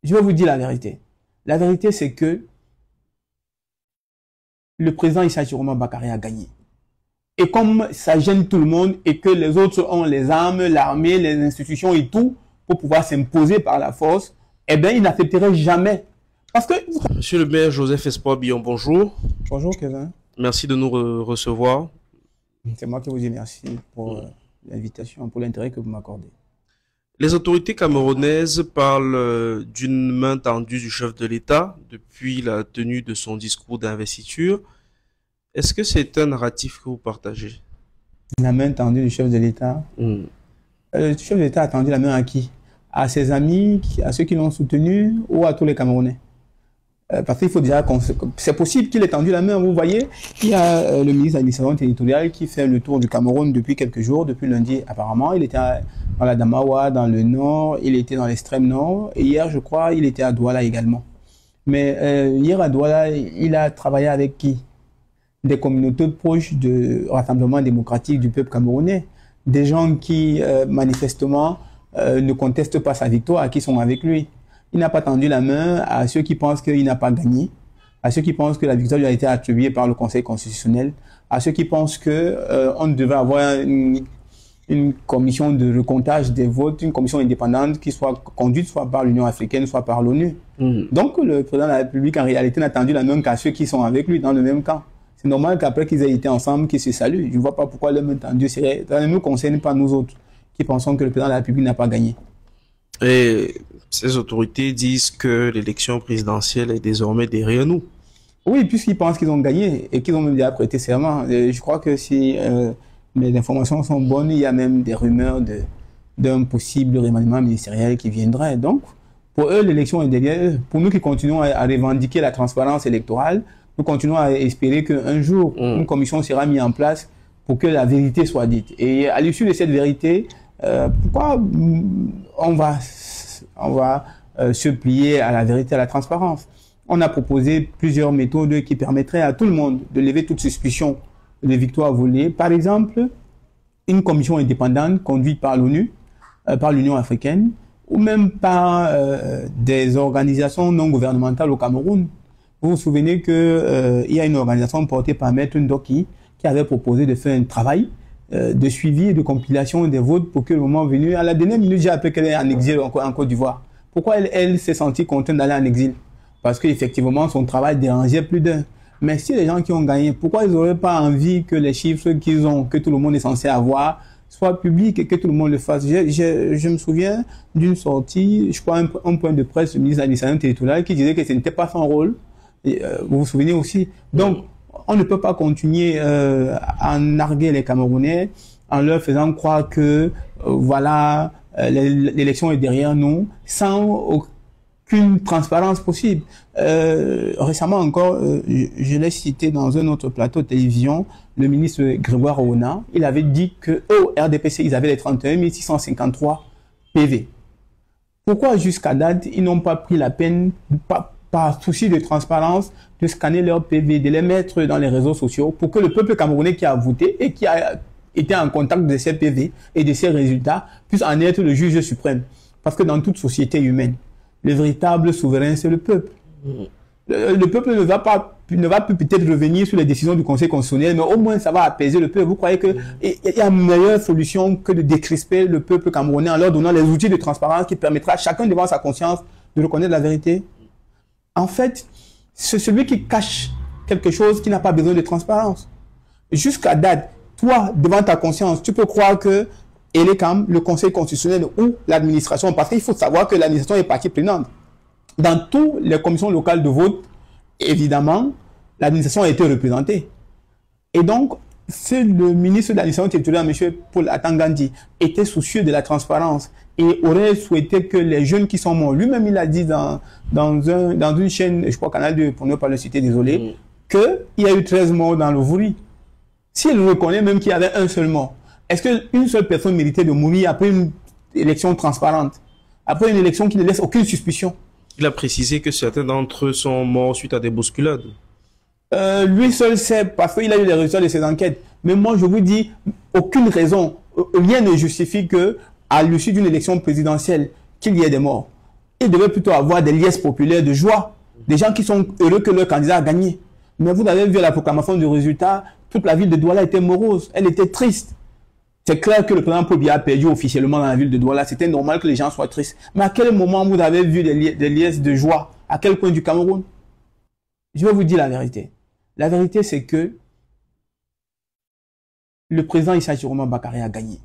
je vais vous dire la vérité. La vérité, c'est que le président Issa Chiroma Bakary a gagné. Et comme ça gêne tout le monde et que les autres ont les armes, l'armée, les institutions et tout pour pouvoir s'imposer par la force, eh bien, il n'accepterait jamais. Parce que... Monsieur le maire Joseph Espoir Billon, bonjour. Bonjour Kevin. Merci de nous recevoir. C'est moi qui vous remercie pour l'invitation, pour l'intérêt que vous m'accordez. Les autorités camerounaises parlent d'une main tendue du chef de l'État depuis la tenue de son discours d'investiture. Est-ce que c'est un narratif que vous partagez? La main tendue du chef de l'État. Le chef de l'État a tendu la main à qui? À ses amis, à ceux qui l'ont soutenu ou à tous les Camerounais? Parce qu'il faut déjà... C'est possible qu'il ait tendu la main. Vous voyez, il y a le ministre de l'administration territoriale qui fait le tour du Cameroun depuis quelques jours, depuis lundi apparemment. Il était dans la Damawa, dans le nord, il était dans l'extrême nord. Et hier, je crois, il était à Douala également. Mais hier à Douala, il a travaillé avec qui? Des communautés proches du Rassemblement démocratique du peuple camerounais. Des gens qui, manifestement, ne contestent pas sa victoire, qui sont avec lui. Il n'a pas tendu la main à ceux qui pensent qu'il n'a pas gagné, à ceux qui pensent que la victoire lui a été attribuée par le Conseil constitutionnel, à ceux qui pensent que on devait avoir une commission de recomptage des votes, une commission indépendante qui soit conduite soit par l'Union africaine, soit par l'ONU. Donc le président de la République, en réalité, n'a tendu la main qu'à ceux qui sont avec lui dans le même camp. C'est normal qu'après qu'ils aient été ensemble, qu'ils se saluent. Je ne vois pas pourquoi le main tendue serait... Ça ne nous concerne pas, nous autres, qui pensons que le président de la République n'a pas gagné. Et ces autorités disent que l'élection présidentielle est désormais derrière nous. Oui, puisqu'ils pensent qu'ils ont gagné et qu'ils ont même déjà prêté serment. Je crois que si mes informations sont bonnes, il y a même des rumeurs d'un possible remaniement ministériel qui viendrait. Donc, pour eux, l'élection est derrière eux. Pour nous qui continuons à revendiquer la transparence électorale, nous continuons à espérer qu'un jour, une commission sera mise en place pour que la vérité soit dite. Et à l'issue de cette vérité, pourquoi on va se plier à la vérité, à la transparence? On a proposé plusieurs méthodes qui permettraient à tout le monde de lever toute suspicion de victoire volée. Par exemple, une commission indépendante conduite par l'ONU, par l'Union africaine, ou même par des organisations non gouvernementales au Cameroun. Vous vous souvenez qu'il y a une organisation portée par Maître Ndoki qui avait proposé de faire un travail de suivi et de compilation des votes pour que le moment venu, à la dernière minute, j'ai appris qu'elle est en exil en Côte d'Ivoire. Pourquoi elle s'est sentie contrainte d'aller en exil? Parce qu'effectivement, son travail dérangeait plus d'un. Mais si les gens qui ont gagné, pourquoi ils n'auraient pas envie que les chiffres qu'ils ont, que tout le monde est censé avoir, soient publics et que tout le monde le fasse? Je me souviens d'une sortie, je crois, un point de presse du ministre de l'administration territoriale qui disait que ce n'était pas son rôle. Et, vous vous souvenez aussi? Donc, on ne peut pas continuer à narguer les Camerounais en leur faisant croire que voilà, l'élection est derrière nous, sans aucune transparence possible. Récemment encore, je l'ai cité dans un autre plateau de télévision, le ministre Grégoire Ouna, il avait dit que au RDPC, ils avaient les 31 653 PV. Pourquoi jusqu'à date, ils n'ont pas pris la peine, par souci de transparence, de scanner leurs PV, de les mettre dans les réseaux sociaux pour que le peuple camerounais qui a voté et qui a été en contact de ces PV et de ces résultats puisse en être le juge suprême? Parce que dans toute société humaine, le véritable souverain, c'est le peuple. Le peuple ne va plus peut-être revenir sur les décisions du Conseil constitutionnel, mais au moins ça va apaiser le peuple. Vous croyez qu'il y a une meilleure solution que de décrisper le peuple camerounais en leur donnant les outils de transparence qui permettra à chacun devant sa conscience de reconnaître la vérité? En fait, c'est celui qui cache quelque chose qui n'a pas besoin de transparence. Jusqu'à date, toi, devant ta conscience, tu peux croire que ELECAM, le Conseil constitutionnel ou l'administration, parce qu'il faut savoir que l'administration est partie prenante. Dans toutes les commissions locales de vote, évidemment, l'administration a été représentée. Et donc, c'est le ministre de l'administration territoriale, M. Paul Atangandi, était soucieux de la transparence et aurait souhaité que les jeunes qui sont morts, lui-même il a dit dans une chaîne, je crois Canal 2, pour ne pas le citer, désolé, qu'il y a eu 13 morts dans le Vouri. S'il reconnaît même qu'il y avait un seul mort, est-ce qu'une seule personne méritait de mourir après une élection transparente, après une élection qui ne laisse aucune suspicion? Il a précisé que certains d'entre eux sont morts suite à des bousculades. Lui seul sait, parce qu'il a eu les résultats de ses enquêtes. Mais moi, je vous dis, aucune raison, rien ne justifie que, à l'issue d'une élection présidentielle, qu'il y ait des morts. ils devaient plutôt avoir des liesses populaires de joie, des gens qui sont heureux que leur candidat a gagné. Mais vous avez vu à la proclamation du résultat, toute la ville de Douala était morose, elle était triste. C'est clair que le président Paul Biya a perdu officiellement dans la ville de Douala. C'était normal que les gens soient tristes. Mais à quel moment vous avez vu des liesses de joie? À quel coin du Cameroun? Je vais vous dire la vérité. La vérité, c'est que le président Issa Chiroma Bakary a gagné.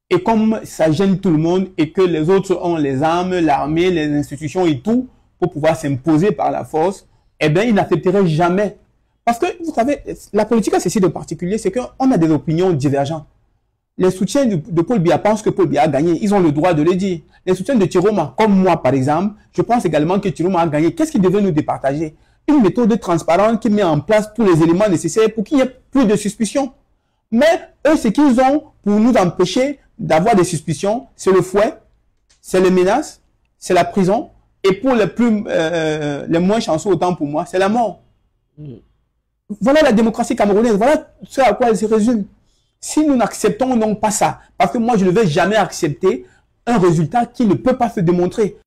Et comme ça gêne tout le monde et que les autres ont les armes, l'armée, les institutions et tout pour pouvoir s'imposer par la force, eh bien, ils n'accepteraient jamais. Parce que, vous savez, la politique a ceci de particulier, c'est qu'on a des opinions divergentes. Les soutiens de Paul Biya pensent que Paul Biya a gagné. Ils ont le droit de le dire. Les soutiens de Chiroma, comme moi par exemple, je pense également que Chiroma a gagné. Qu'est-ce qui devait nous départager? Une méthode transparente qui met en place tous les éléments nécessaires pour qu'il n'y ait plus de suspicion. Mais eux, ce qu'ils ont pour nous empêcher d'avoir des suspicions, c'est le fouet, c'est les menaces, c'est la prison. Et pour les moins chanceux, autant pour moi, c'est la mort. Voilà la démocratie camerounaise. Voilà ce à quoi elle se résume. Si nous n'acceptons non pas ça, parce que moi je ne vais jamais accepter un résultat qui ne peut pas se démontrer.